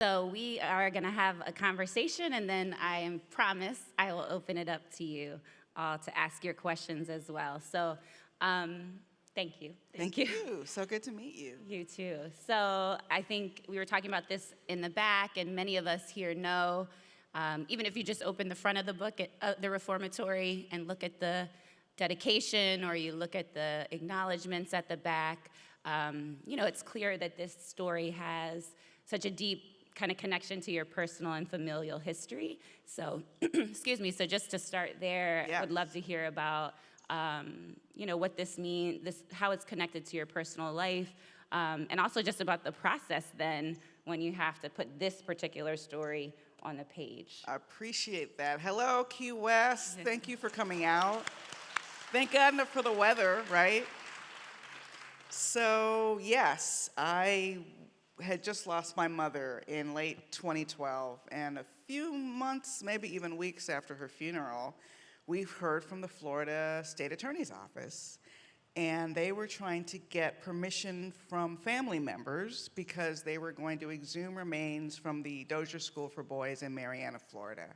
So we are going to have a conversation, and then I promise I will open it up to you all to ask your questions as well. So thank you. Thank you. So good to meet you. You too. So I think we were talking about this in the back, and many of us here know, even if you just open the front of the book, the Reformatory, and look at the dedication, or you look at the acknowledgments at the back, it's clear that this story has such a deep kind of connection to your personal and familial history. So, excuse me, so just to start there, Yes. I would love to hear about, what this means, how it's connected to your personal life, and also just about the process then when you have to put this particular story on the page. I appreciate that. Hello, Key West. Thank you for coming out. Thank God for the weather, right? So, yes, I had just lost my mother in late 2012, and a few months, maybe even weeks after her funeral, we've heard from the Florida State Attorney's Office, and they were trying to get permission from family members because they were going to exhume remains from the Dozier School for Boys in Marianna, Florida.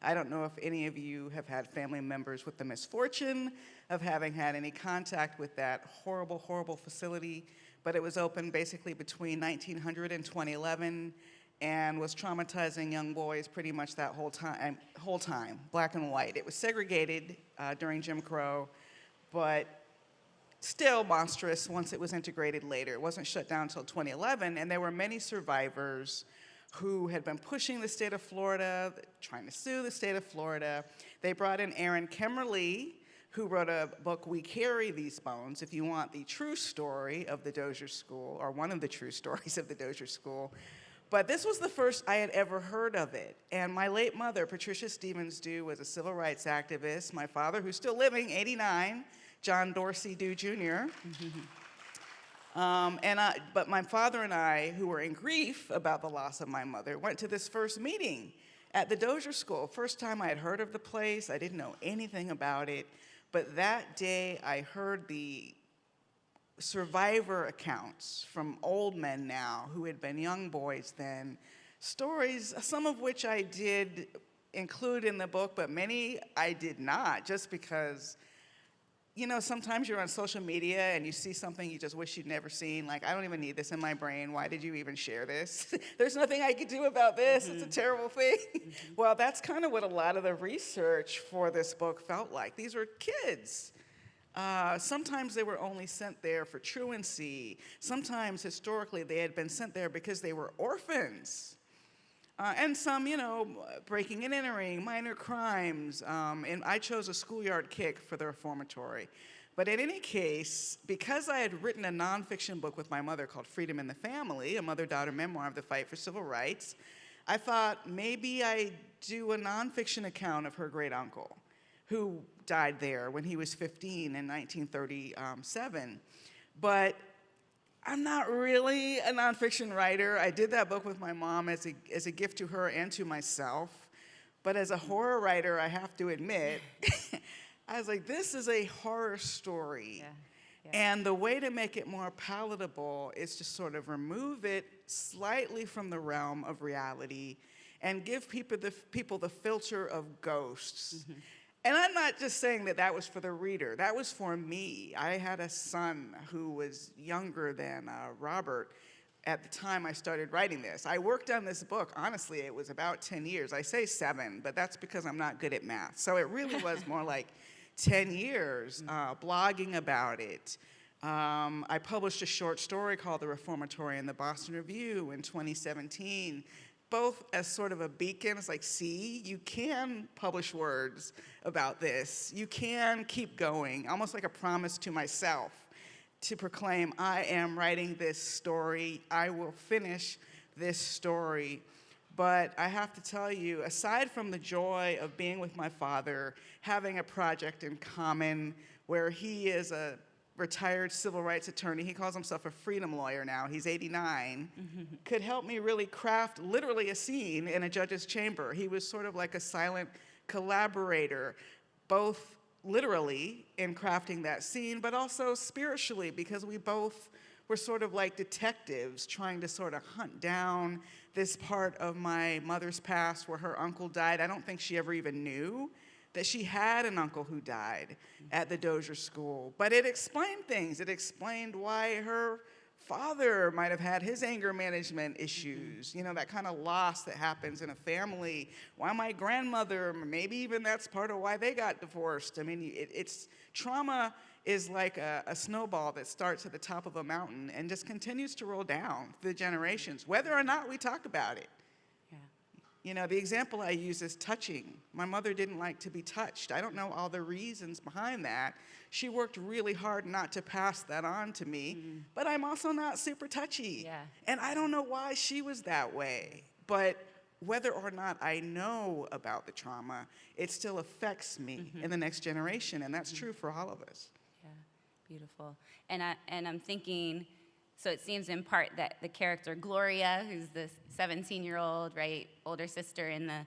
I don't know if any of you have had family members with the misfortune of having had any contact with that horrible, horrible facility, but it was open basically between 1900 and 2011 and was traumatizing young boys pretty much that whole time, black and white. It was segregated during Jim Crow, but still monstrous once it was integrated later. It wasn't shut down until 2011, and there were many survivors who had been pushing the state of Florida, trying to sue the state of Florida. They brought in Aaron Kemmerly, who wrote a book, We Carry These Bones, if you want the true story of the Dozier School, or one of the true stories of the Dozier School. But this was the first I had ever heard of it. And my late mother, Patricia Stevens Dew, was a civil rights activist. My father, who's still living, 89, John Dorsey Dew Jr. But my father and I, who were in grief about the loss of my mother, went to this first meeting at the Dozier School. First time I had heard of the place. I didn't know anything about it. But that day, I heard the survivor accounts from old men now who had been young boys then, stories, some of which I did include in the book, but many I did not, just because, sometimes you're on social media and you see something you just wish you'd never seen. Like, I don't even need this in my brain. Why did you even share this? There's nothing I could do about this. It's a terrible thing. Well, that's kind of what a lot of the research for this book felt like. These were kids. Sometimes they were only sent there for truancy. Sometimes, historically, they had been sent there because they were orphans. And some, breaking and entering, minor crimes. And I chose a schoolyard kick for the reformatory. But in any case, because I had written a nonfiction book with my mother called Freedom in the Family, a mother-daughter memoir of the fight for civil rights, I thought maybe I'd do a nonfiction account of her great-uncle, who died there when he was 15 in 1937. But I'm not really a nonfiction writer. I did that book with my mom as a gift to her and to myself. But as a horror writer, I have to admit, I was like, this is a horror story. Yeah. And the way to make it more palatable is to sort of remove it slightly from the realm of reality and give people the filter of ghosts. Mm-hmm. And I'm not just saying that was for the reader. That was for me. I had a son who was younger than Robert at the time I started writing this. I worked on this book, honestly, it was about 10 years. I say 7, but that's because I'm not good at math. So it really was more like 10 years blogging about it. I published a short story called The Reformatory in the Boston Review in 2017, both as sort of a beacon. It's like, see, you can publish words about this. You can keep going, almost like a promise to myself to proclaim, I am writing this story. I will finish this story. But I have to tell you, aside from the joy of being with my father, having a project in common where he is a retired civil rights attorney, he calls himself a freedom lawyer now, he's 89, could help me really craft literally a scene in a judge's chamber. He was sort of like a silent collaborator, both literally in crafting that scene, but also spiritually, because we both were sort of like detectives trying to sort of hunt down this part of my mother's past where her uncle died. I don't think she ever even knew that she had an uncle who died at the Dozier School. But it explained things. It explained why her father might have had his anger management issues, that kind of loss that happens in a family. Why my grandmother, maybe even that's part of why they got divorced. I mean, it's trauma is like a snowball that starts at the top of a mountain and just continues to roll down through the generations, whether or not we talk about it. The example I use is touching. My mother didn't like to be touched. I don't know all the reasons behind that. She worked really hard not to pass that on to me, but I'm also not super touchy. Yeah. And I don't know why she was that way. But whether or not I know about the trauma, it still affects me in the next generation, and that's true for all of us. Yeah, beautiful. And I'm thinking, so it seems in part that the character Gloria, who's the 17-year-old, right, older sister in the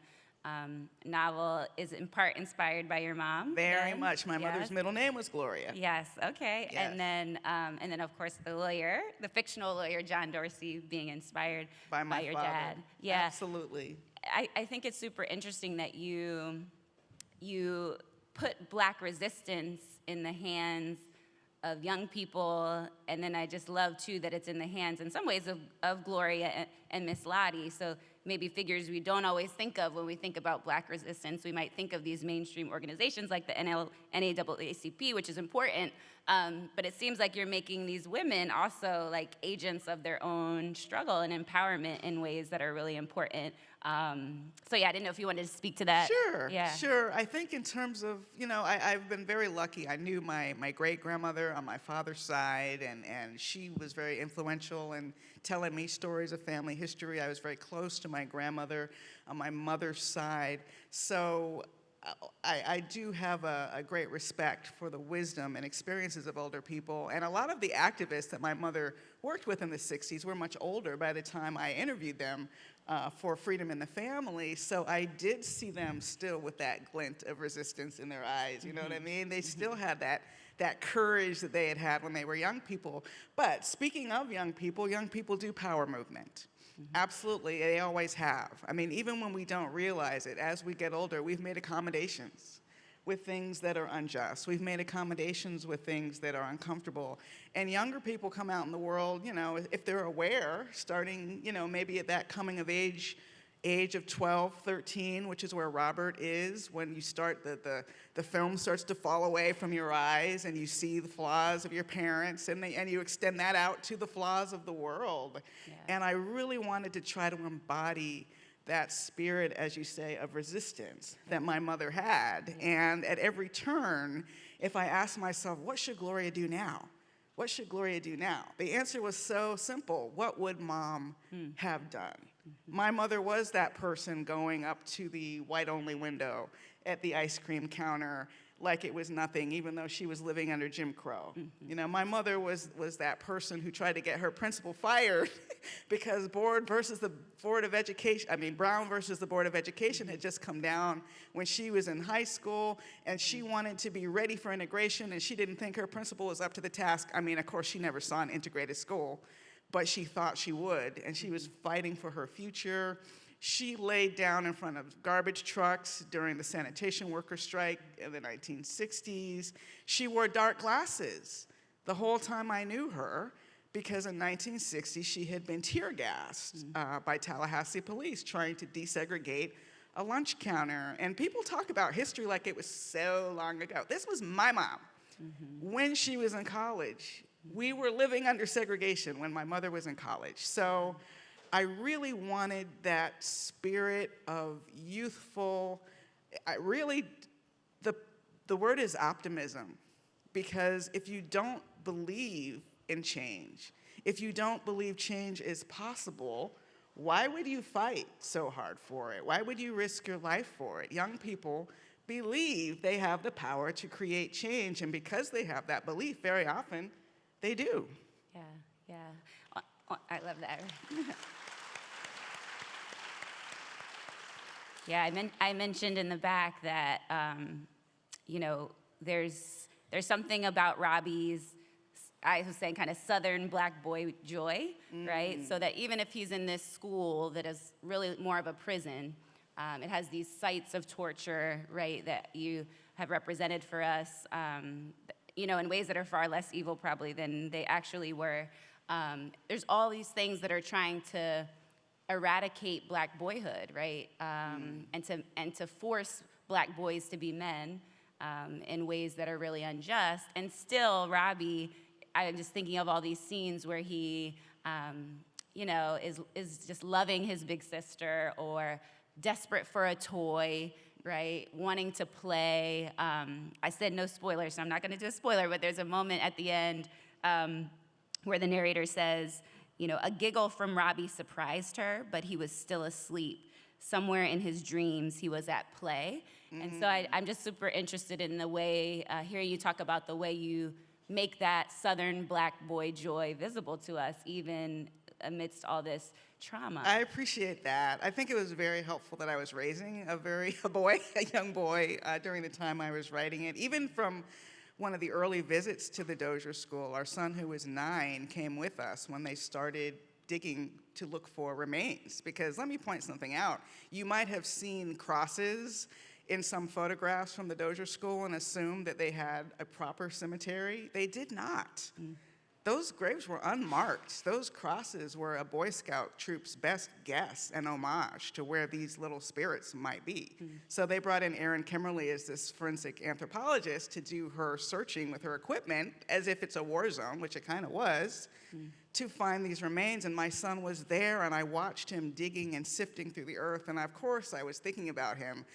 novel, is in part inspired by your mom. Very much. My mother's middle name was Gloria. Yes. Okay. Yes. And then of course the lawyer, the fictional lawyer John Dorsey, being inspired By my your father. dad. Yeah. Absolutely. I think it's super interesting that you put Black resistance in the hands of young people, and then I just love too that it's in the hands in some ways of Gloria and Miss Lottie. So maybe figures we don't always think of when we think about Black resistance. We might think of these mainstream organizations like the NAACP, which is important, but it seems like you're making these women also like agents of their own struggle and empowerment in ways that are really important. So yeah, I didn't know if you wanted to speak to that. Sure, Yeah. sure. I think in terms of, I've been very lucky. I knew my great-grandmother on my father's side, and she was very influential in telling me stories of family history. I was very close to my grandmother on my mother's side. So I do have a great respect for the wisdom and experiences of older people. And a lot of the activists that my mother worked with in the 60s were much older by the time I interviewed them for Freedom in the Family. So I did see them still with that glint of resistance in their eyes. You know what I mean? They still had that courage that they had when they were young people. But speaking of young people do power movement. Absolutely, they always have. I mean, even when we don't realize it, as we get older, we've made accommodations with things that are unjust. We've made accommodations with things that are uncomfortable. And younger people come out in the world, if they're aware, starting, maybe at that coming of age of 12, 13, which is where Robert is, when you start, the film starts to fall away from your eyes and you see the flaws of your parents and you extend that out to the flaws of the world. Yeah. And I really wanted to try to embody that spirit, as you say, of resistance that my mother had. And at every turn, if I asked myself, what should Gloria do now? What should Gloria do now? The answer was so simple. What would Mom have done? My mother was that person going up to the white-only window at the ice cream counter like it was nothing, even though she was living under Jim Crow. My mother was that person who tried to get her principal fired because Brown versus the Board of Education had just come down when she was in high school, and she wanted to be ready for integration, and she didn't think her principal was up to the task. I mean, of course, she never saw an integrated school, but she thought she would, and she was fighting for her future. She laid down in front of garbage trucks during the sanitation worker strike in the 1960s. She wore dark glasses the whole time I knew her because in 1960 she had been tear gassed by Tallahassee police trying to desegregate a lunch counter. And people talk about history like it was so long ago. This was my mom when she was in college. We were living under segregation when my mother was in college. So I really wanted that spirit of youthful, the word is optimism, because if you don't believe in change, if you don't believe change is possible, why would you fight so hard for it? Why would you risk your life for it? Young people believe they have the power to create change, and because they have that belief, very often, they do. Yeah. I love that. Yeah, I mentioned in the back that, there's something about Robbie's I was saying kind of Southern black boy joy, right? So that even if he's in this school that is really more of a prison, it has these sites of torture, right, that you have represented for us, in ways that are far less evil probably than they actually were. There's all these things that are trying to eradicate black boyhood, right? And to force black boys to be men in ways that are really unjust. And still, Robbie, I'm just thinking of all these scenes where he, is just loving his big sister or desperate for a toy, right? Wanting to play. I said no spoilers, so I'm not going to do a spoiler, but there's a moment at the end where the narrator says, a giggle from Robbie surprised her, but he was still asleep. Somewhere in his dreams, he was at play. And so I'm just super interested in the way, hearing you talk about the way you make that Southern black boy joy visible to us, even amidst all this trauma. I appreciate that. I think it was very helpful that I was raising a young boy, during the time I was writing it. Even from one of the early visits to the Dozier School, our son, who was 9, came with us when they started digging to look for remains. Because let me point something out. You might have seen crosses in some photographs from the Dozier School and assumed that they had a proper cemetery. They did not. Those graves were unmarked. Those crosses were a Boy Scout troop's best guess and homage to where these little spirits might be. So they brought in Erin Kimmerly as this forensic anthropologist to do her searching with her equipment, as if it's a war zone, which it kind of was, to find these remains. And my son was there, and I watched him digging and sifting through the earth. And of course, I was thinking about him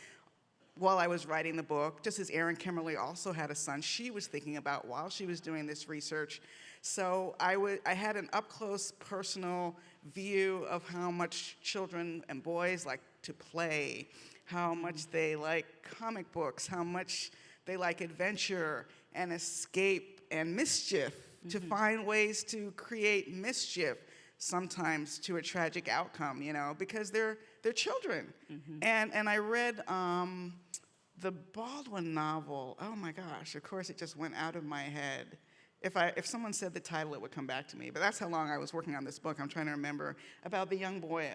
while I was writing the book, just as Erin Kimmerly also had a son she was thinking about while she was doing this research. So I had an up-close, personal view of how much children and boys like to play, how much they like comic books, how much they like adventure and escape and mischief, to find ways to create mischief, sometimes to a tragic outcome, because they're children. And I read the Baldwin novel. Oh my gosh, of course it just went out of my head. If someone said the title, it would come back to me. But that's how long I was working on this book. I'm trying to remember about the young boy.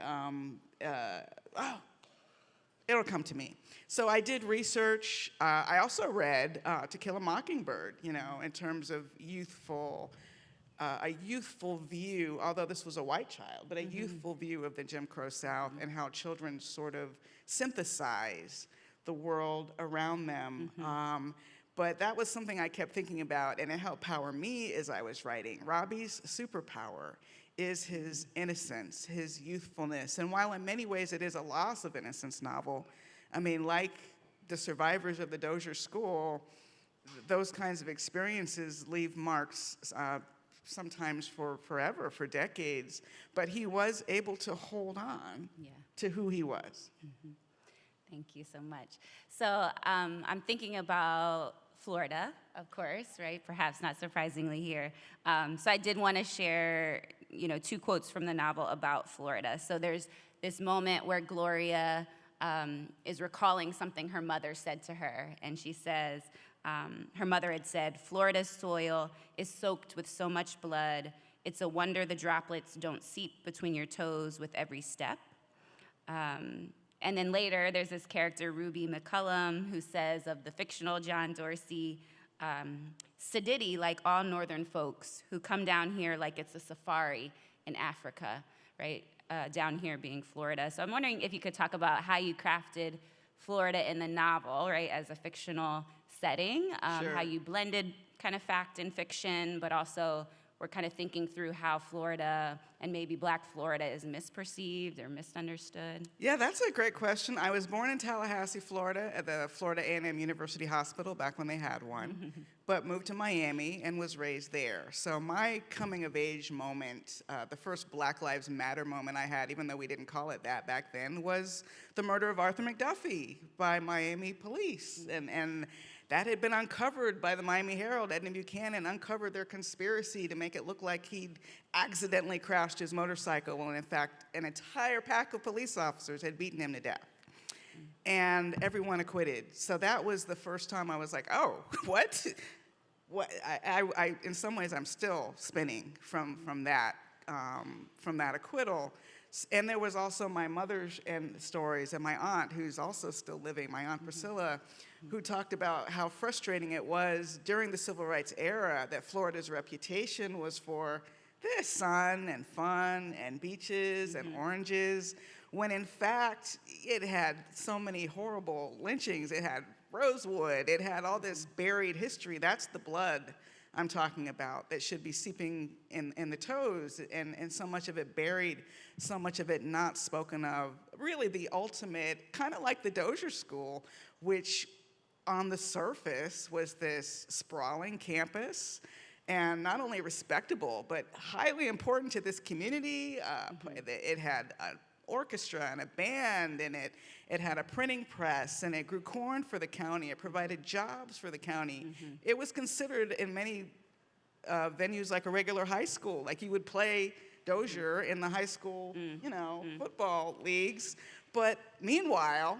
It'll come to me. So I did research. I also read To Kill a Mockingbird, in terms of a youthful view, although this was a white child, but a youthful view of the Jim Crow South and how children sort of synthesize the world around them. But that was something I kept thinking about, and it helped power me as I was writing. Robbie's superpower is his innocence, his youthfulness. And while in many ways it is a loss of innocence novel, I mean, like the survivors of the Dozier School, those kinds of experiences leave marks sometimes for forever, for decades. But he was able to hold on to who he was. Thank you so much. So I'm thinking about Florida, of course, right? Perhaps not surprisingly here. So I did want to share, 2 quotes from the novel about Florida. So there's this moment where Gloria is recalling something her mother said to her, and she says, her mother had said, "Florida's soil is soaked with so much blood. It's a wonder the droplets don't seep between your toes with every step." And then later, there's this character, Ruby McCullum, who says of the fictional John Dorsey, "Sedity, like all northern folks who come down here like it's a safari in Africa," right? Down here being Florida. So I'm wondering if you could talk about how you crafted Florida in the novel, right, as a fictional setting, Sure. how you blended kind of fact and fiction, but also we're kind of thinking through how Florida and maybe Black Florida is misperceived or misunderstood. Yeah, that's a great question. I was born in Tallahassee, Florida, at the Florida A&M University Hospital back when they had one, but moved to Miami and was raised there. So my coming of age moment, the first Black Lives Matter moment I had, even though we didn't call it that back then, was the murder of Arthur McDuffie by Miami police. And that had been uncovered by the Miami Herald. Edna Buchanan uncovered their conspiracy to make it look like he'd accidentally crashed his motorcycle when in fact an entire pack of police officers had beaten him to death. And everyone acquitted. So that was the first time I was like, oh, what? in some ways, I'm still spinning from that acquittal. And there was also my mother's stories and my aunt, who's also still living, my aunt Priscilla, who talked about how frustrating it was during the civil rights era that Florida's reputation was for the sun and fun and beaches and oranges, when in fact it had so many horrible lynchings. It had Rosewood, it had all this buried history. That's the blood I'm talking about that should be seeping in the toes, and so much of it buried, so much of it not spoken of. Really the ultimate, kind of like the Dozier School, which on the surface was this sprawling campus, and not only respectable, but highly important to this community. It had an orchestra and a band, and it had a printing press, and it grew corn for the county. It provided jobs for the county. It was considered in many venues like a regular high school. Like you would play Dozier in the high school, football leagues. But meanwhile,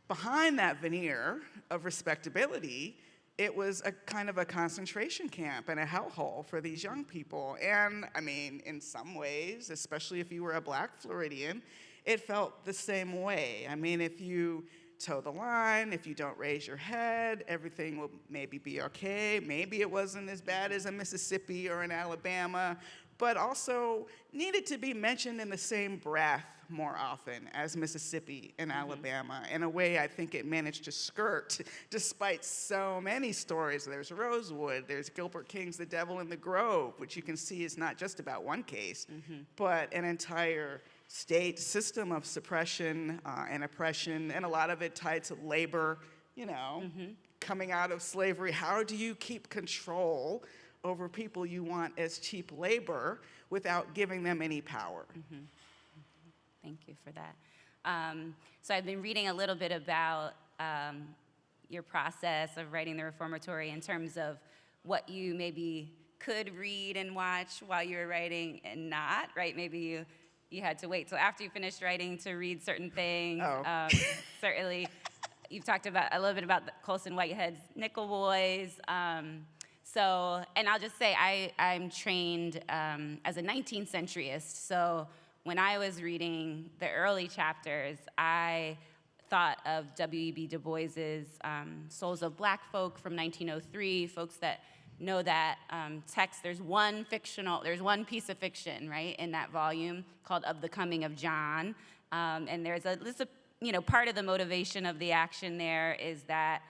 behind that veneer of respectability, it was a kind of a concentration camp and a hellhole for these young people. And I mean, in some ways, especially if you were a Black Floridian, it felt the same way. I mean, if you toe the line, if you don't raise your head, everything will maybe be okay. Maybe it wasn't as bad as in Mississippi or in Alabama, but also needed to be mentioned in the same breath more often as Mississippi and Alabama, in a way I think it managed to skirt, despite so many stories. There's Rosewood, there's Gilbert King's The Devil in the Grove, which you can see is not just about one case, but an entire state system of suppression and oppression, and a lot of it tied to labor, coming out of slavery. How do you keep control over people you want as cheap labor without giving them any power? Thank you for that. So I've been reading a little bit about your process of writing the reformatory in terms of what you maybe could read and watch while you were writing and not, right? Maybe you had to wait till after you finished writing to read certain things. Oh. Certainly, you've talked about a little bit about Colson Whitehead's Nickel Boys. And I'll just say I'm trained as a 19th centuryist. So when I was reading the early chapters, I thought of W.E.B. Du Bois's Souls of Black Folk from 1903, folks that know that text. There's one piece of fiction, right, in that volume called Of the Coming of John. And there's part of the motivation of the action there is that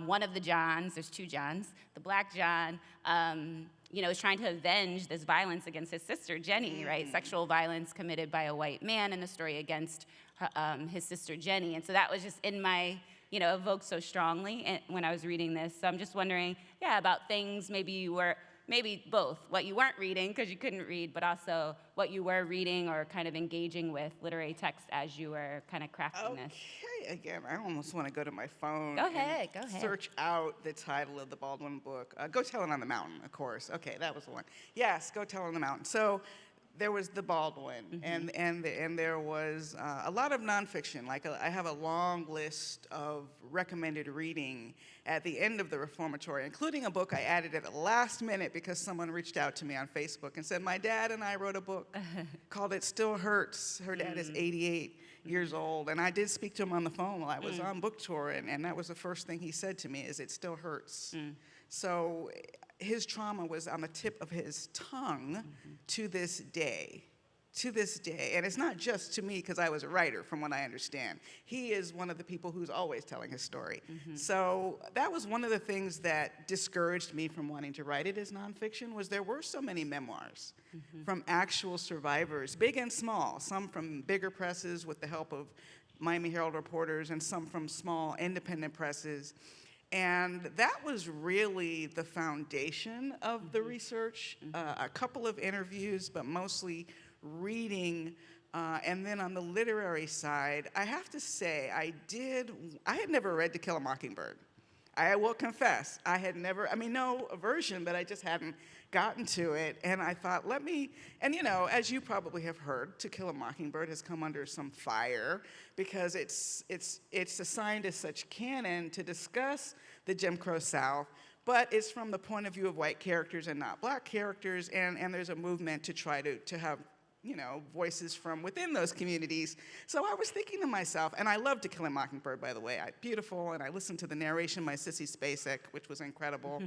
one of the Johns, there's two Johns, the Black John, is trying to avenge this violence against his sister, Jenny, right? Sexual violence committed by a white man in the story against his sister, Jenny. And so that was just in my, evoked so strongly when I was reading this. So I'm just wondering, about things maybe both, what you weren't reading because you couldn't read, but also what you were reading or kind of engaging with literary text as you were kind of crafting this. Okay, again, I almost want to go to my phone. Go ahead. Search out the title of the Baldwin book. Go Tell It on the Mountain, of course. Okay, that was the one. Yes, Go Tell It on the Mountain. So there was the Baldwin, and there was a lot of nonfiction. Like I have a long list of recommended reading at the end of the reformatory, including a book I added at the last minute because someone reached out to me on Facebook and said, my dad and I wrote a book called It Still Hurts. Her dad is 88 years old, and I did speak to him on the phone while I was on book tour, and that was the first thing he said to me is, it still hurts. So his trauma was on the tip of his tongue to this day. And it's not just to me because I was a writer, from what I understand. He is one of the people who's always telling his story. So that was one of the things that discouraged me from wanting to write it as nonfiction, was there were so many memoirs from actual survivors, big and small, some from bigger presses with the help of Miami Herald reporters, and some from small independent presses. And that was really the foundation of the research, a couple of interviews, but mostly reading. And then on the literary side, I have to say, I had never read To Kill a Mockingbird. I will confess, I had never, no aversion, but I just hadn't gotten to it. And I thought, and as you probably have heard, To Kill a Mockingbird has come under some fire because it's assigned as such canon to discuss the Jim Crow South, but it's from the point of view of white characters and not black characters, and there's a movement to try to have, you know, voices from within those communities. So I was thinking to myself, and I love To Kill a Mockingbird, by the way, beautiful, and I listened to the narration by Sissy Spacek, which was incredible.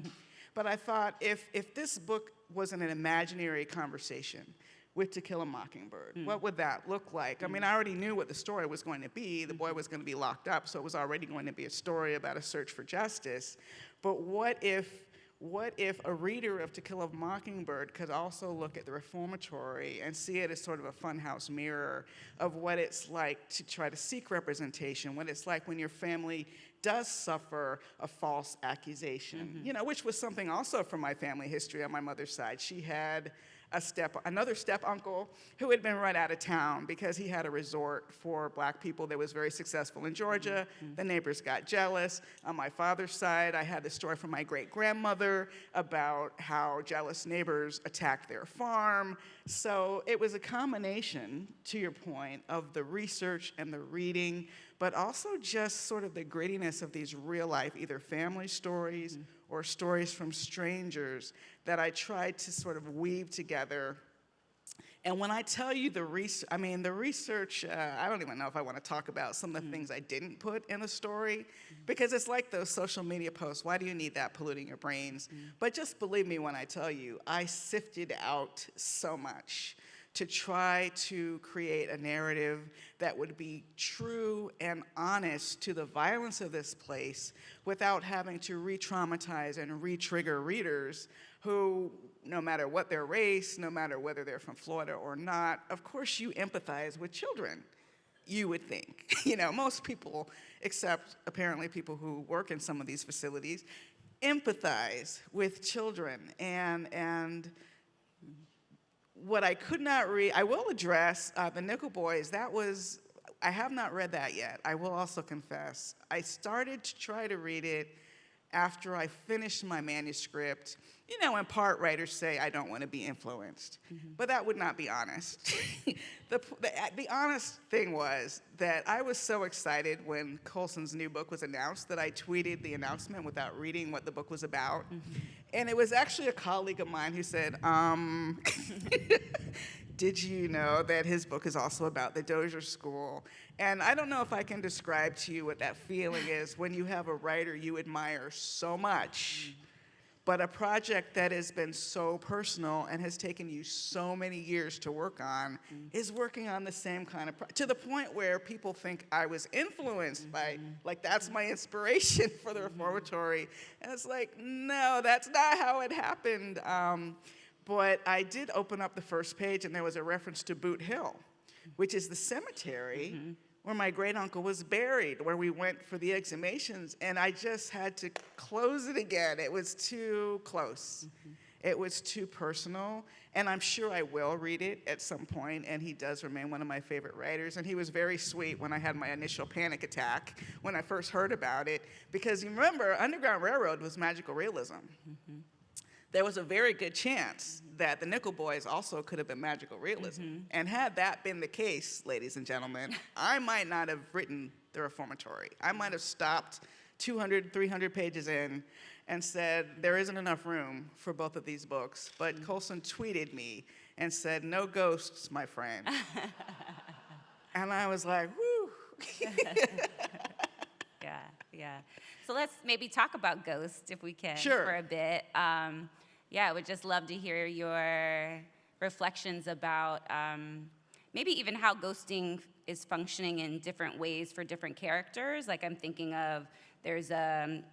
But I thought, if this book was an imaginary conversation with To Kill a Mockingbird, what would that look like? I mean, I already knew what the story was going to be. The boy was going to be locked up, so it was already going to be a story about a search for justice. But what if a reader of To Kill a Mockingbird could also look at the reformatory and see it as sort of a funhouse mirror of what it's like to try to seek representation, what it's like when your family does suffer a false accusation, you know, which was something also from my family history on my mother's side. She had another step uncle who had been run out of town because he had a resort for black people that was very successful in Georgia. The neighbors got jealous. On my father's side, I had the story from my great grandmother about how jealous neighbors attacked their farm. So it was a combination, to your point, of the research and the reading, but also just sort of the grittiness of these real life, either family stories or stories from strangers that I tried to sort of weave together. And when I tell you the research, I mean, the research, I don't even know if I want to talk about some of the things I didn't put in the story, because it's like those social media posts. Why do you need that polluting your brains? But just believe me when I tell you, I sifted out so much to try to create a narrative that would be true and honest to the violence of this place without having to re-traumatize and re-trigger readers who, no matter what their race, no matter whether they're from Florida or not, of course you empathize with children, you would think. You know, most people, except apparently people who work in some of these facilities, empathize with children. And what I could not read, I will address The Nickel Boys. I have not read that yet. I will also confess. I started to try to read it after I finished my manuscript. You know, in part, writers say, I don't want to be influenced. But that would not be honest. The honest thing was that I was so excited when Colson's new book was announced that I tweeted the announcement without reading what the book was about. And it was actually a colleague of mine who said, did you know that his book is also about the Dozier School? And I don't know if I can describe to you what that feeling is when you have a writer you admire so much, but a project that has been so personal and has taken you so many years to work on is working on the same kind of to the point where people think I was influenced by, like, that's my inspiration for the reformatory. And it's like, no, that's not how it happened. But I did open up the first page, and there was a reference to Boot Hill, which is the cemetery where my great uncle was buried, where we went for the exhumations, and I just had to close it again. It was too close. It was too personal, and I'm sure I will read it at some point, and he does remain one of my favorite writers, and he was very sweet when I had my initial panic attack when I first heard about it, because you remember, Underground Railroad was magical realism. There was a very good chance that the Nickel Boys also could have been magical realism. And had that been the case, ladies and gentlemen, I might not have written the reformatory. I might have stopped 200, 300 pages in and said, there isn't enough room for both of these books. But Colson tweeted me and said, no ghosts, my friend. And I was like, whew. Yeah. So let's maybe talk about ghosts, if we can, Sure. for a bit. I would just love to hear your reflections about maybe even how ghosting is functioning in different ways for different characters. Like, I'm thinking of, there's a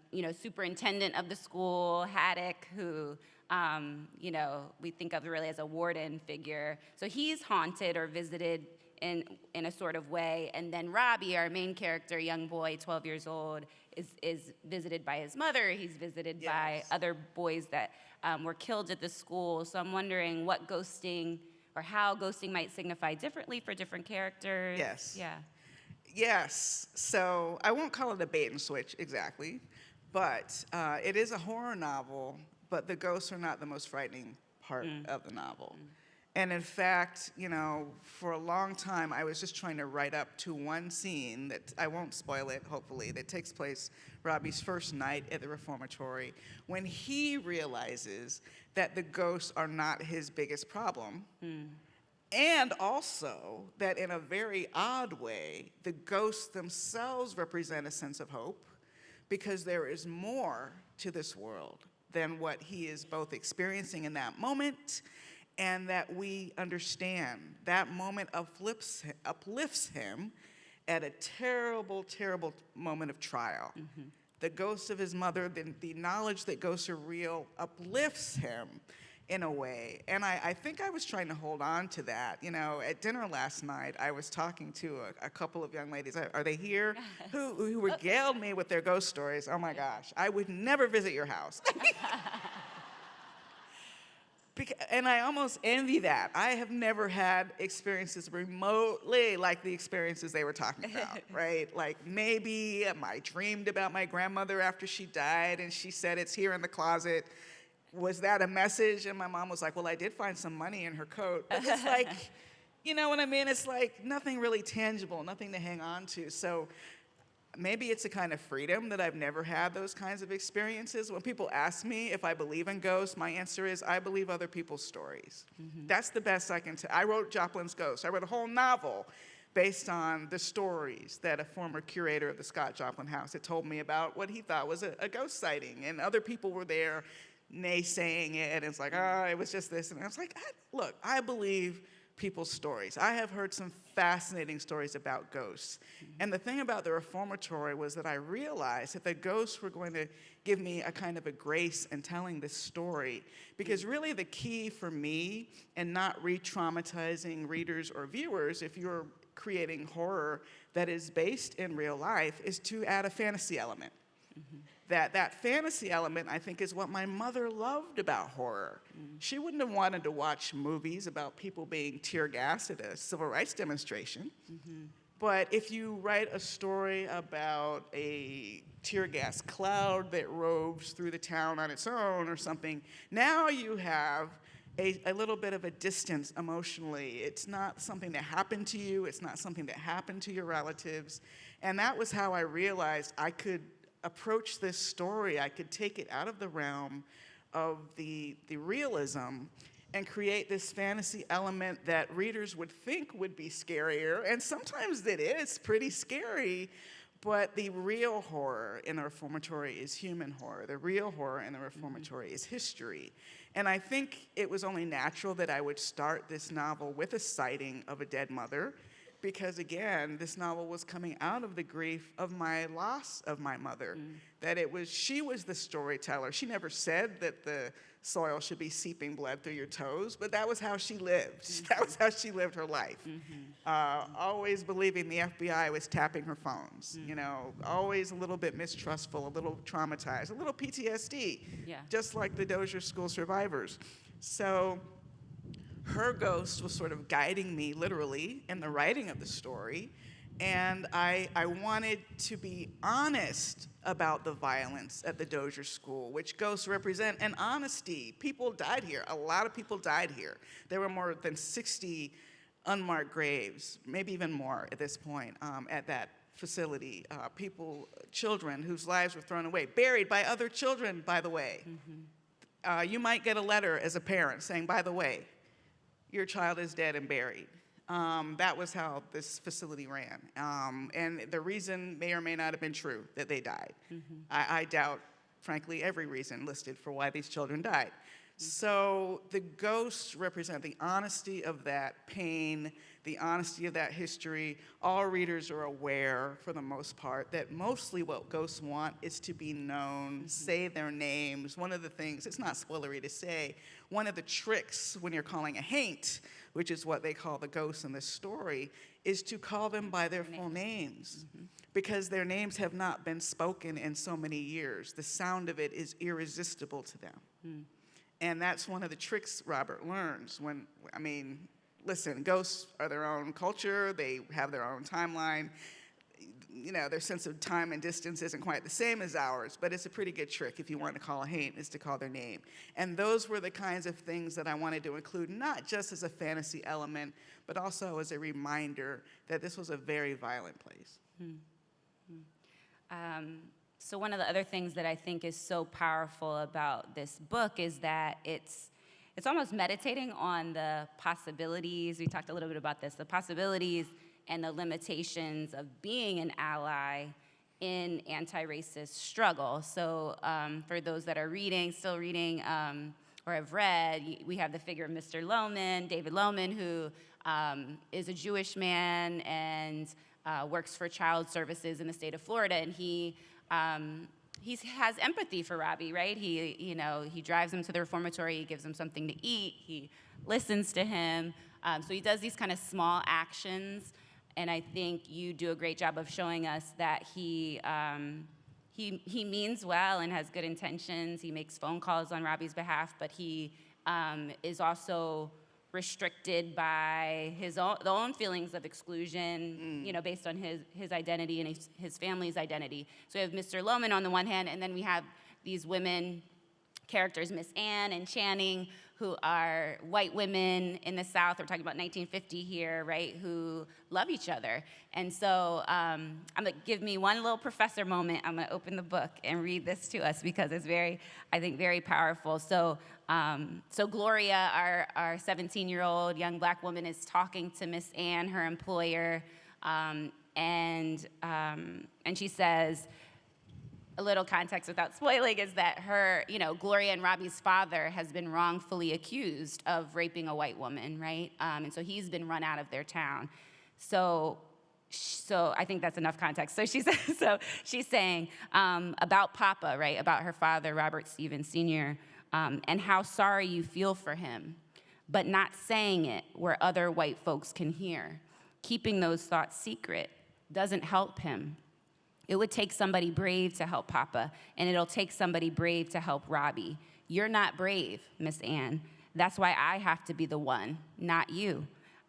superintendent of the school, Haddock, who we think of really as a warden figure. So he's haunted or visited in a sort of way. And then Robbie, our main character, young boy, 12 years old, is visited by his mother. He's visited by other boys that were killed at the school. So I'm wondering what ghosting, or how ghosting might signify differently for different characters. Yes. Yeah. Yes. So I won't call it a bait and switch exactly, but it is a horror novel, but the ghosts are not the most frightening part of the novel. And in fact, for a long time, I was just trying to write up to one scene that, I won't spoil it, hopefully, that takes place Robbie's first night at the reformatory, when he realizes that the ghosts are not his biggest problem. And also that in a very odd way, the ghosts themselves represent a sense of hope, because there is more to this world than what he is both experiencing in that moment, and that we understand. That moment uplifts him at a terrible, terrible moment of trial. The ghost of his mother, the knowledge that ghosts are real, uplifts him in a way. And I think I was trying to hold on to that. At dinner last night, I was talking to a couple of young ladies, are they here? Who regaled me with their ghost stories. Oh my gosh, I would never visit your house. And I almost envy that. I have never had experiences remotely like the experiences they were talking about, right? Like maybe I dreamed about my grandmother after she died and she said it's here in the closet. Was that a message? And my mom was like, well, I did find some money in her coat. But it's like, you know what I mean? It's like nothing really tangible, nothing to hang on to. So maybe it's a kind of freedom that I've never had those kinds of experiences. When people ask me if I believe in ghosts, my answer is I believe other people's stories. That's the best I can tell. I wrote Joplin's Ghost. I wrote a whole novel based on the stories that a former curator of the Scott Joplin House had told me about what he thought was a ghost sighting. And other people were there naysaying it. And it's like, oh, it was just this. And I was like, look, I believe people's stories. I have heard some fascinating stories about ghosts. And the thing about the reformatory was that I realized that the ghosts were going to give me a kind of a grace in telling this story. Because really the key for me, and not re-traumatizing readers or viewers if you're creating horror that is based in real life, is to add a fantasy element. That fantasy element, I think, is what my mother loved about horror. She wouldn't have wanted to watch movies about people being tear gassed at a civil rights demonstration. But if you write a story about a tear gas cloud that roves through the town on its own or something, now you have a little bit of a distance emotionally. It's not something that happened to you. It's not something that happened to your relatives. And that was how I realized I could approach this story. I could take it out of the realm of the realism and create this fantasy element that readers would think would be scarier. And sometimes it is pretty scary, but the real horror in the reformatory is human horror. The real horror in the reformatory is history. And I think it was only natural that I would start this novel with a sighting of a dead mother, because again, this novel was coming out of the grief of my loss of my mother. That she was the storyteller. She never said that the soil should be seeping blood through your toes, but that was how she lived. That was how she lived her life. Always believing the FBI was tapping her phones, always a little bit mistrustful, a little traumatized, a little PTSD, just like the Dozier School survivors. So her ghost was sort of guiding me literally in the writing of the story. And I wanted to be honest about the violence at the Dozier School, which ghosts represent, and honesty. People died here. A lot of people died here. There were more than 60 unmarked graves, maybe even more at this point, at that facility. Children whose lives were thrown away, buried by other children, by the way. You might get a letter as a parent saying, by the way, your child is dead and buried. That was how this facility ran. And the reason may or may not have been true that they died. I doubt, frankly, every reason listed for why these children died. So the ghosts represent the honesty of that pain, the honesty of that history. All readers are aware, for the most part, that mostly what ghosts want is to be known, say their names. One of the things, it's not spoilery to say, one of the tricks when you're calling a haint, which is what they call the ghosts in this story, is to call them by their full names. Because their names have not been spoken in so many years. The sound of it is irresistible to them. And that's one of the tricks Robert learns listen, ghosts are their own culture. They have their own timeline. their sense of time and distance isn't quite the same as ours, but it's a pretty good trick if you want to call a hate is to call their name. And those were the kinds of things that I wanted to include, not just as a fantasy element, but also as a reminder that this was a very violent place. So one of the other things that I think is so powerful about this book is that it's almost meditating on the possibilities. We talked a little bit about this, the possibilities and the limitations of being an ally in anti-racist struggle. So for those that are still reading, or have read, we have the figure of Mr. Lohman, David Lohman, who is a Jewish man and works for child services in the state of Florida, and he has empathy for Robbie, right? He drives him to the reformatory, he gives him something to eat, he listens to him. So he does these kind of small actions, and I think you do a great job of showing us that he means well and has good intentions. He makes phone calls on Robbie's behalf, but he is also restricted by the own feelings of exclusion, based on his identity and his family's identity. So we have Mr. Lohman on the one hand, and then we have these women characters, Miss Anne and Channing, who are white women in the South. We're talking about 1950 here, right, who love each other. And so I'm gonna give me one little professor moment. I'm gonna open the book and read this to us because it's I think, very powerful. So Gloria, our 17-year-old young black woman, is talking to Miss Anne, her employer, and she says, a little context without spoiling is that Gloria and Robbie's father has been wrongfully accused of raping a white woman, right? And so he's been run out of their town. So I think that's enough context. So she's saying about Papa, right, about her father, Robert Stevens Sr., and how sorry you feel for him, but not saying it where other white folks can hear. Keeping those thoughts secret doesn't help him. It would take somebody brave to help Papa, and it'll take somebody brave to help Robbie. You're not brave, Miss Anne. That's why I have to be the one, not you.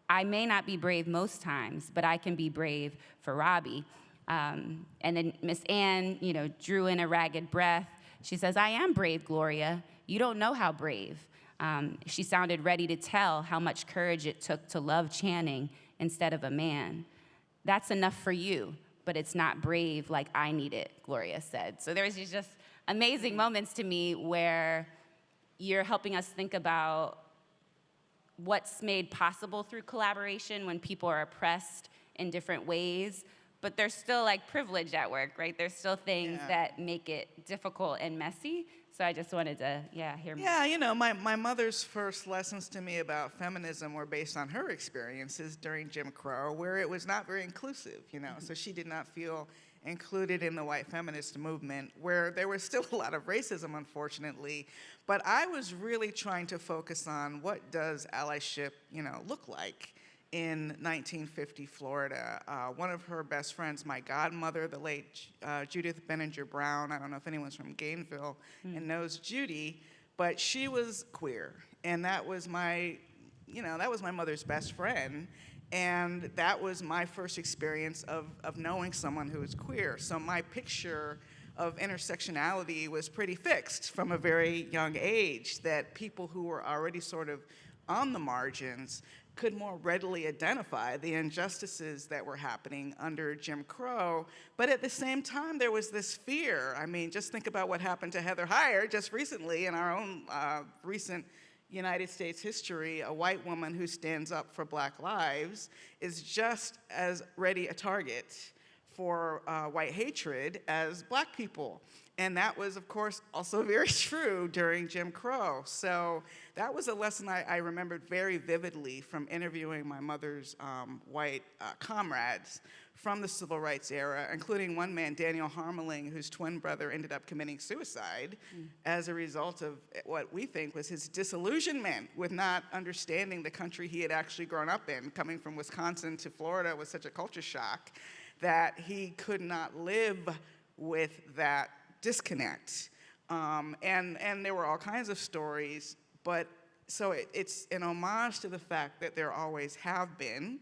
I may not be brave most times, but I can be brave for Robbie. And then Miss Anne, drew in a ragged breath. She says, I am brave, Gloria. You don't know how brave. She sounded ready to tell how much courage it took to love Channing instead of a man. That's enough for you, but it's not brave like I need it, Gloria said. So there's these just amazing moments to me where you're helping us think about what's made possible through collaboration when people are oppressed in different ways, but there's still privilege at work, right? There's still things that make it difficult and messy. So I just wanted to, hear more. Yeah, my mother's first lessons to me about feminism were based on her experiences during Jim Crow, where it was not very inclusive, So she did not feel included in the white feminist movement, where there was still a lot of racism, unfortunately. But I was really trying to focus on what does allyship, look like in 1950 Florida. One of her best friends, my godmother, the late Judith Benninger Brown, I don't know if anyone's from Gainesville and knows Judy, but she was queer. And that was my mother's best friend. And that was my first experience of knowing someone who was queer. So my picture of intersectionality was pretty fixed from a very young age, that people who were already sort of on the margins could more readily identify the injustices that were happening under Jim Crow. But at the same time, there was this fear. I mean, just think about what happened to Heather Heyer just recently in our own recent United States history. A white woman who stands up for Black lives is just as ready a target for white hatred as Black people. And that was, of course, also very true during Jim Crow. So that was a lesson I remembered very vividly from interviewing my mother's white comrades from the civil rights era, including one man, Daniel Harmeling, whose twin brother ended up committing suicide as a result of what we think was his disillusionment with not understanding the country he had actually grown up in. Coming from Wisconsin to Florida was such a culture shock that he could not live with that disconnect. And there were all kinds of stories, but so it's an homage to the fact that there always have been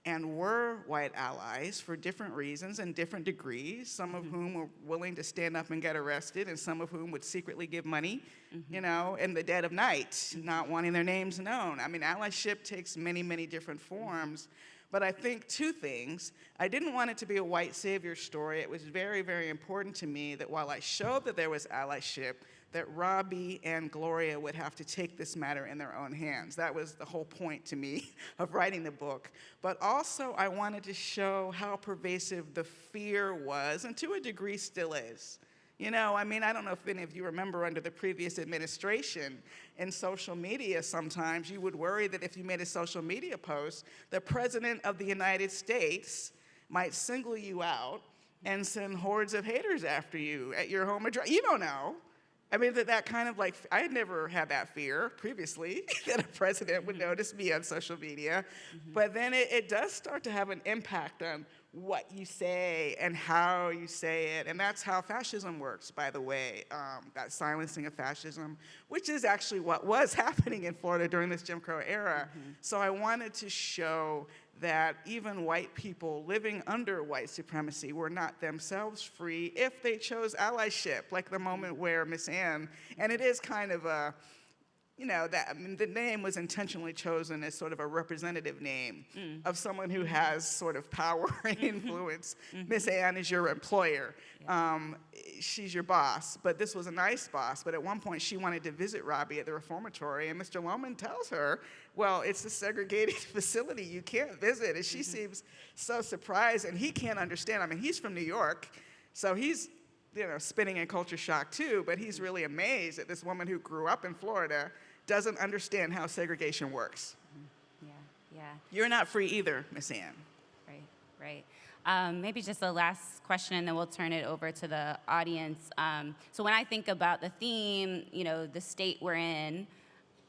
and were white allies for different reasons and different degrees, some of whom were willing to stand up and get arrested, and some of whom would secretly give money, you know, in the dead of night, not wanting their names known. I mean, allyship takes many, many different forms. But I think two things. I didn't want it to be a white savior story. It was very, very important to me that while I showed that there was allyship, that Robbie and Gloria would have to take this matter in their own hands. That was the whole point to me of writing the book. But also I wanted to show how pervasive the fear was, and to a degree still is. You know, I mean, I don't know if any of you remember under the previous administration, in social media sometimes you would worry that if you made a social media post, the President of the United States might single you out and send hordes of haters after you at your home address. You don't know. I mean, that kind of like, I had never had that fear previously, that a president would notice me on social media. But then it does start to have an impact on what you say and how you say it. And that's how fascism works, by the way, that silencing of fascism, which is actually what was happening in Florida during this Jim Crow era. So I wanted to show that even white people living under white supremacy were not themselves free if they chose allyship, like the moment where Miss Ann, and it is kind of a, you know, that, I mean, the name was intentionally chosen as sort of a representative name of someone who has sort of power and influence. Miss Ann is your employer. She's your boss, but this was a nice boss. But at one point, she wanted to visit Robbie at the reformatory, and Mr. Lohman tells her, well, it's a segregated facility. You can't visit. And she seems so surprised, and he can't understand. I mean, he's from New York, so he's, you know, spinning in culture shock too, but he's really amazed that this woman who grew up in Florida doesn't understand how segregation works. Yeah. You're not free either, Miss Ann. Right. Maybe just the last question, and then we'll turn it over to the audience. So when I think about the theme, you know, the state we're in,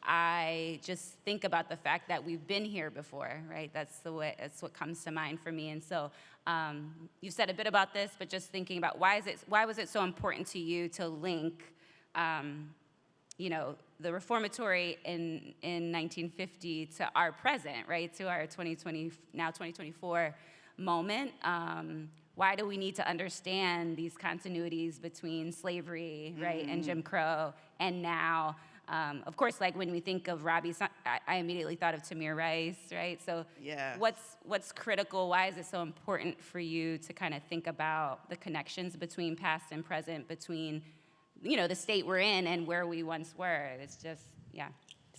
I just think about the fact that we've been here before, right? That's what comes to mind for me. And so you've said a bit about this, but just thinking about why was it so important to you to link, you know, the reformatory in 1950 to our present, right? To our 2024 moment. Why do we need to understand these continuities between slavery, right, and Jim Crow, and now? Of course, like when we think of Robbie, I immediately thought of Tamir Rice, right? So Yeah. what's critical? Why is it so important for you to kind of think about the connections between past and present, between, you know, the state we're in and where we once were? It's just, yeah.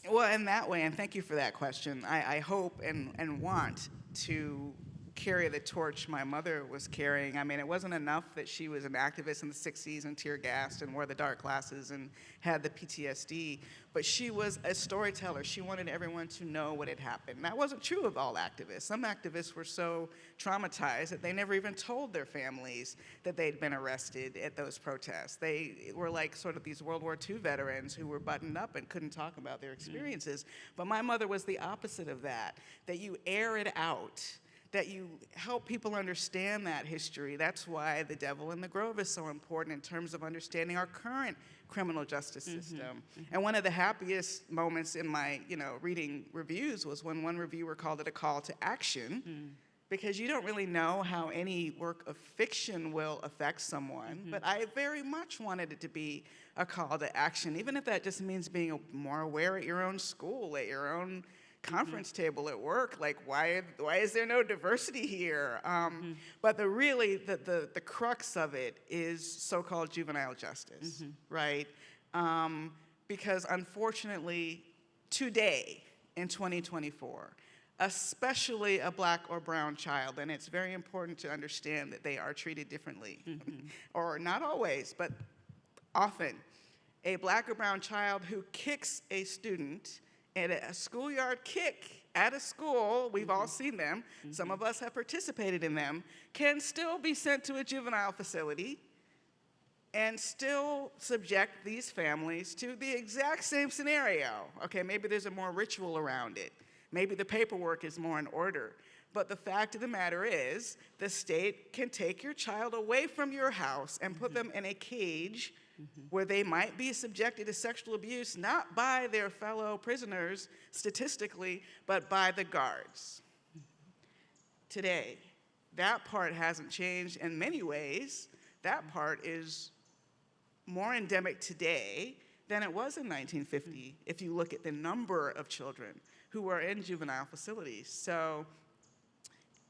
Well, in that way, and thank you for that question, I hope and want to carry the torch my mother was carrying. I mean, it wasn't enough that she was an activist in the 60s and tear gassed and wore the dark glasses and had the PTSD, but she was a storyteller. She wanted everyone to know what had happened. That wasn't true of all activists. Some activists were so traumatized that they never even told their families that they'd been arrested at those protests. They were like sort of these World War II veterans who were buttoned up and couldn't talk about their experiences. But my mother was the opposite of that you air it out, that you help people understand that history. That's why The Devil in the Grove is so important in terms of understanding our current criminal justice system. And one of the happiest moments in my, you know, reading reviews was when one reviewer called it a call to action, because you don't really know how any work of fiction will affect someone. But I very much wanted it to be a call to action, even if that just means being more aware at your own school, at your own conference table at work, like why is there no diversity here? But the crux of it is so-called juvenile justice, right? Because unfortunately, today in 2024, especially a black or brown child, and it's very important to understand that they are treated differently, or not always, but often, a black or brown child who kicks a student and a schoolyard kick at a school, we've all seen them, some of us have participated in them, can still be sent to a juvenile facility and still subject these families to the exact same scenario. Okay, maybe there's a more ritual around it. Maybe the paperwork is more in order. But the fact of the matter is, the state can take your child away from your house and put them in a cage where they might be subjected to sexual abuse, not by their fellow prisoners statistically, but by the guards. today. That part hasn't changed in many ways. That part is more endemic today than it was in 1950, if you look at the number of children who are in juvenile facilities. So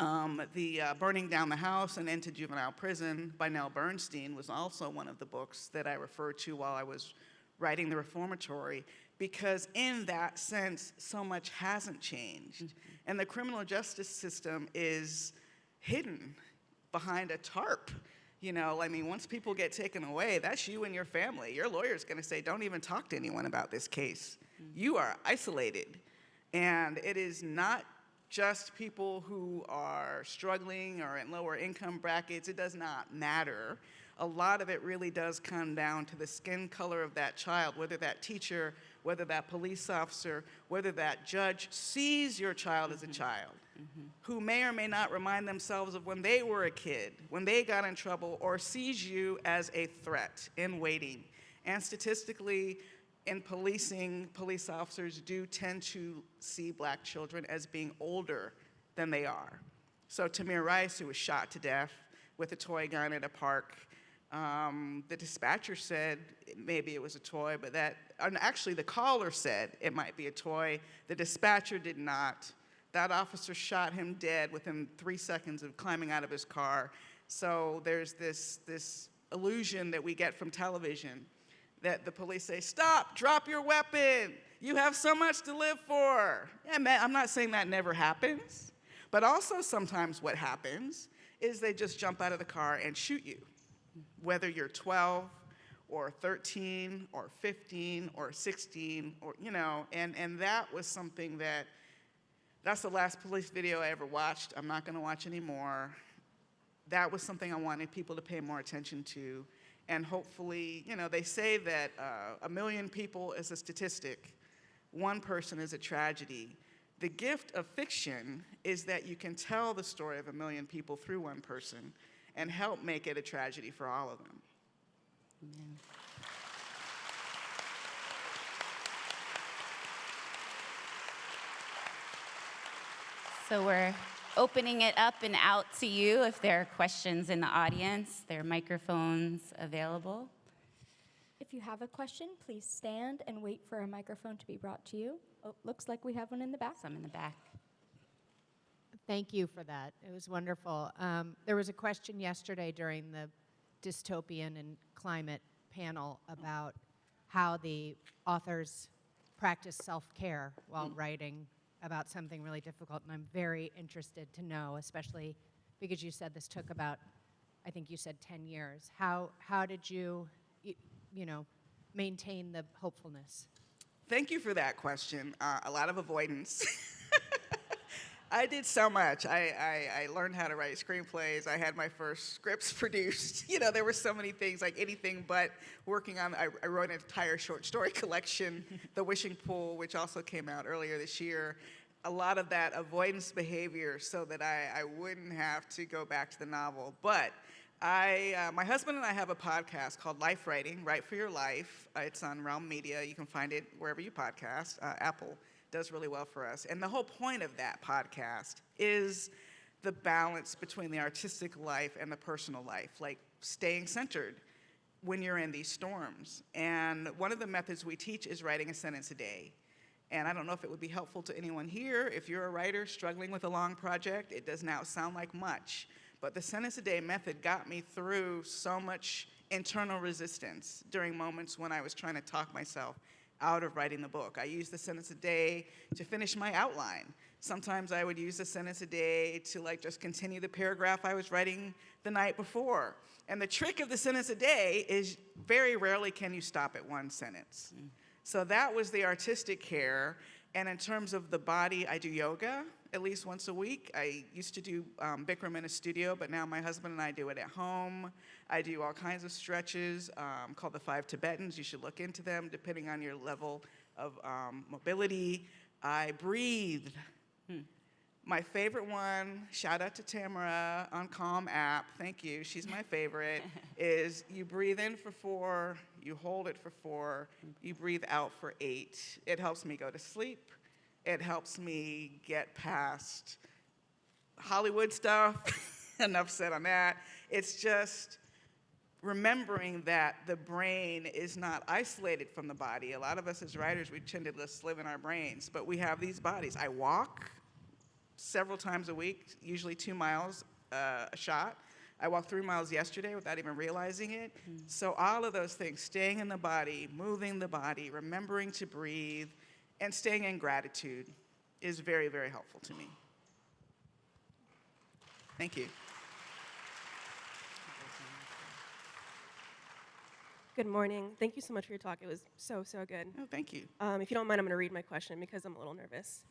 the Burning Down the House and Into Juvenile Prison by Nell Bernstein was also one of the books that I referred to while I was writing the reformatory, because in that sense, so much hasn't changed. And the criminal justice system is hidden behind a tarp. You know, I mean, once people get taken away, that's you and your family. Your lawyer's gonna say, don't even talk to anyone about this case. You are isolated. And it is not just people who are struggling or in lower income brackets. It does not matter. A lot of it really does come down to the skin color of that child, whether that teacher, whether that police officer, whether that judge sees your child as a child, who may or may not remind themselves of when they were a kid, when they got in trouble, or sees you as a threat in waiting. And statistically, in policing, police officers do tend to see black children as being older than they are. So Tamir Rice, who was shot to death with a toy gun at a park, the dispatcher said maybe it was a toy, but and actually the caller said it might be a toy. The dispatcher did not. That officer shot him dead within 3 seconds of climbing out of his car. So there's this illusion that we get from television that the police say, stop, drop your weapon, you have so much to live for. Yeah, man, I'm not saying that never happens, but also sometimes what happens is they just jump out of the car and shoot you, whether you're 12 or 13 or 15 or 16, or, you know, and that was something that's the last police video I ever watched. I'm not gonna watch anymore. That was something I wanted people to pay more attention to. And hopefully, you know, they say that 1 million people is a statistic. One person is a tragedy. The gift of fiction is that you can tell the story of 1 million people through one person and help make it a tragedy for all of them. Amen. So we're opening it up and out to you. If there are questions in the audience, there are microphones available. If you have a question, please stand and wait for a microphone to be brought to you. Oh, looks like we have one in the back. Some in the back. Thank you for that. It was wonderful. There was a question yesterday during the dystopian and climate panel about how the authors practice self-care while writing about something really difficult, and I'm very interested to know, especially because you said this took about, I think you said 10 years. How did you maintain the hopefulness? Thank you for that question. A lot of avoidance. I did so much. I learned how to write screenplays. I had my first scripts produced. You know, there were so many things, like anything but working on, I wrote an entire short story collection, The Wishing Pool, which also came out earlier this year. A lot of that avoidance behavior so that I wouldn't have to go back to the novel. But my husband and I have a podcast called Life Writing, Write for Your Life. It's on Realm Media. You can find it wherever you podcast. Apple does really well for us. And the whole point of that podcast is the balance between the artistic life and the personal life, like staying centered when you're in these storms. And one of the methods we teach is writing a sentence a day. And I don't know if it would be helpful to anyone here. If you're a writer struggling with a long project, it does not sound like much. But the sentence a day method got me through so much internal resistance during moments when I was trying to talk myself out of writing the book. I used the sentence a day to finish my outline. Sometimes I would use the sentence a day to just continue the paragraph I was writing the night before. And the trick of the sentence a day is very rarely can you stop at one sentence. So that was the artistic care. And in terms of the body, I do yoga at least once a week. I used to do Bikram in a studio, but now my husband and I do it at home. I do all kinds of stretches called the 5 Tibetans. You should look into them depending on your level of mobility. I breathe. My favorite one, shout out to Tamara on Calm app, thank you, she's my favorite, is you breathe in for 4, you hold it for 4, you breathe out for 8. It helps me go to sleep. It helps me get past Hollywood stuff. Enough said on that. It's just remembering that the brain is not isolated from the body. A lot of us as writers, we tend to just live in our brains, but we have these bodies. I walk several times a week, usually 2 miles a shot. I walked 3 miles yesterday without even realizing it. So all of those things, staying in the body, moving the body, remembering to breathe, and staying in gratitude is very, very helpful to me. Thank you. Good morning. Thank you so much for your talk. It was so, so good. Oh, thank you. If you don't mind, I'm going to read my question because I'm a little nervous.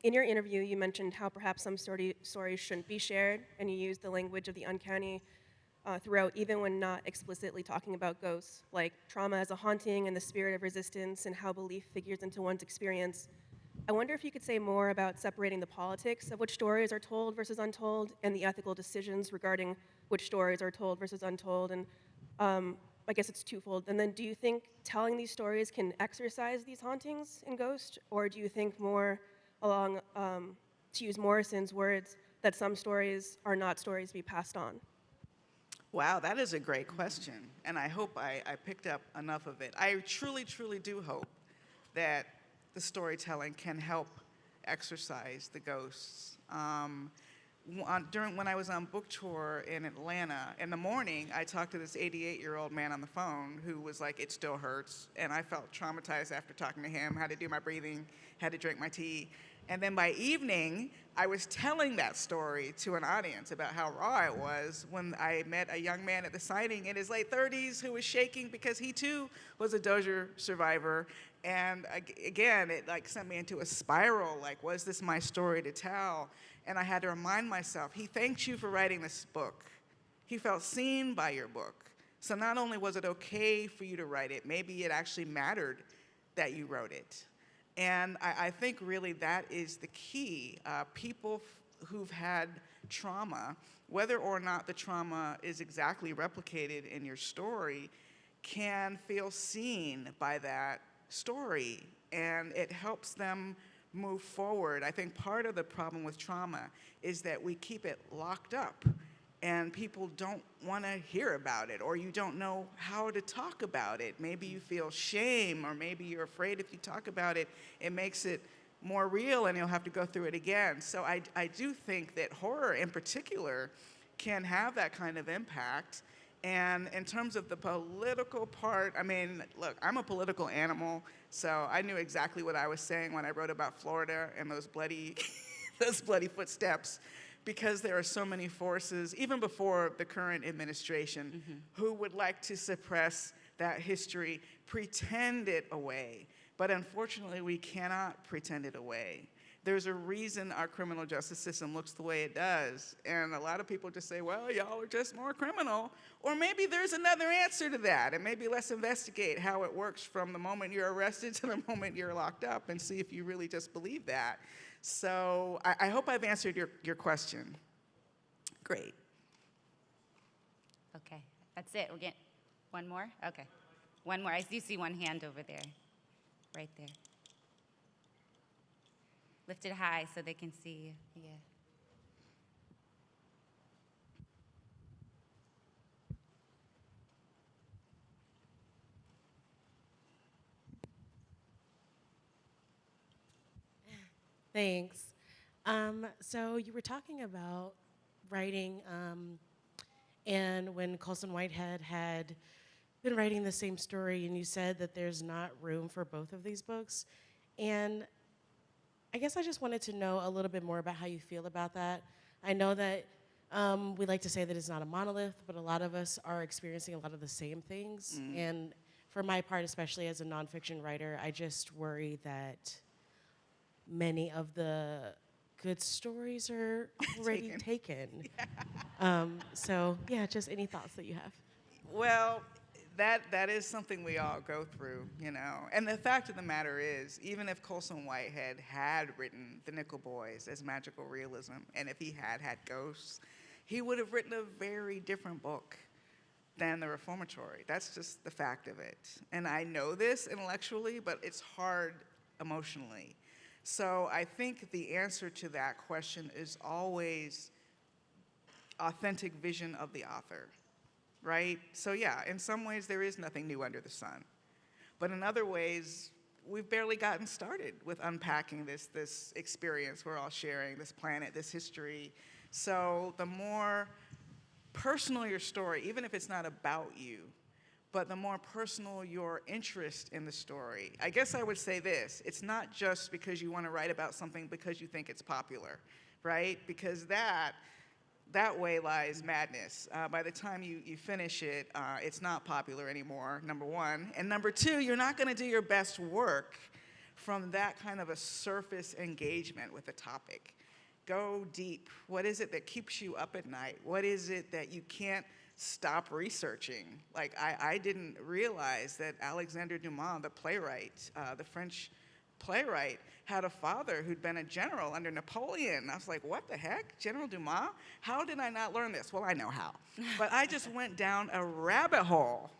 In your interview, you mentioned how perhaps some stories shouldn't be shared, and you used the language of the uncanny throughout, even when not explicitly talking about ghosts, like trauma as a haunting and the spirit of resistance and how belief figures into one's experience. I wonder if you could say more about separating the politics of which stories are told versus untold and the ethical decisions regarding which stories are told versus untold. And I guess it's twofold. And then do you think telling these stories can exorcise these hauntings and ghosts? Or do you think more along, to use Morrison's words, that some stories are not stories to be passed on? Wow, that is a great question. And I hope I picked up enough of it. I truly, truly do hope that the storytelling can help exorcise the ghosts. When I was on book tour in Atlanta, in the morning, I talked to this 88-year-old man on the phone who was like, it still hurts. And I felt traumatized after talking to him, had to do my breathing, had to drink my tea. And then by evening, I was telling that story to an audience about how raw it was when I met a young man at the signing in his late 30s who was shaking because he too was a Dozier survivor. And again, it like sent me into a spiral, like, was this my story to tell? And I had to remind myself, he thanked you for writing this book. He felt seen by your book. So not only was it okay for you to write it, maybe it actually mattered that you wrote it. And I think really that is the key. People who've had trauma, whether or not the trauma is exactly replicated in your story, can feel seen by that story, and it helps them move forward. I think part of the problem with trauma is that we keep it locked up, and people don't want to hear about it, or you don't know how to talk about it. Maybe you feel shame, or maybe you're afraid if you talk about it, it makes it more real and you'll have to go through it again. So I do think that horror in particular can have that kind of impact. And in terms of the political part, I mean, look, I'm a political animal, so I knew exactly what I was saying when I wrote about Florida and those bloody, those bloody footsteps, because there are so many forces, even before the current administration, who would like to suppress that history, pretend it away. But unfortunately, we cannot pretend it away. There's a reason our criminal justice system looks the way it does. And a lot of people just say, well, y'all are just more criminal. Or maybe there's another answer to that. And maybe let's investigate how it works from the moment you're arrested to the moment you're locked up and see if you really just believe that. So I hope I've answered your question. Great. Okay, that's it. We're getting one more? Okay. One more. I do see one hand over there, right there. Lift it high so they can see you. Yeah. Thanks. So you were talking about writing, and when Colson Whitehead had been writing the same story, and you said that there's not room for both of these books. And I guess I just wanted to know a little bit more about how you feel about that. I know that we like to say that it's not a monolith, but a lot of us are experiencing a lot of the same things. And for my part, especially as a nonfiction writer, I just worry that many of the good stories are already taken. So yeah, just any thoughts that you have. Well, that is something we all go through, you know. And the fact of the matter is, even if Colson Whitehead had written The Nickel Boys as magical realism, and if he had had ghosts, he would have written a very different book than The Reformatory. That's just the fact of it. And I know this intellectually, but it's hard emotionally. So I think the answer to that question is always authentic vision of the author, right? So yeah, in some ways there is nothing new under the sun. But in other ways, we've barely gotten started with unpacking this experience we're all sharing, this planet, this history. So the more personal your story, even if it's not about you, but the more personal your interest in the story. I guess I would say this, it's not just because you want to write about something because you think it's popular, right? Because that way lies madness. By the time you finish it, it's not popular anymore, number one. And number two, you're not going to do your best work from that kind of a surface engagement with a topic. Go deep. What is it that keeps you up at night? What is it that you can't stop researching? Like, I didn't realize that Alexandre Dumas, the playwright, the French playwright, had a father who'd been a general under Napoleon. I was like, what the heck? General Dumas? How did I not learn this? Well, I know how. But I just went down a rabbit hole.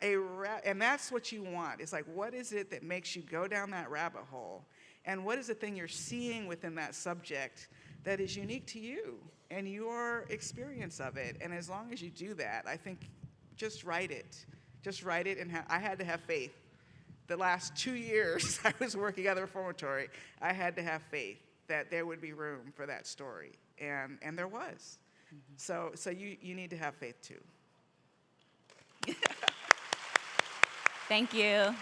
And that's what you want. It's like, what is it that makes you go down that rabbit hole? And what is the thing you're seeing within that subject that is unique to you and your experience of it? And as long as you do that, I think just write it. Just write it, and I had to have faith. The last 2 years I was working at the reformatory, I had to have faith that there would be room for that story, and there was. So you need to have faith too. Thank you.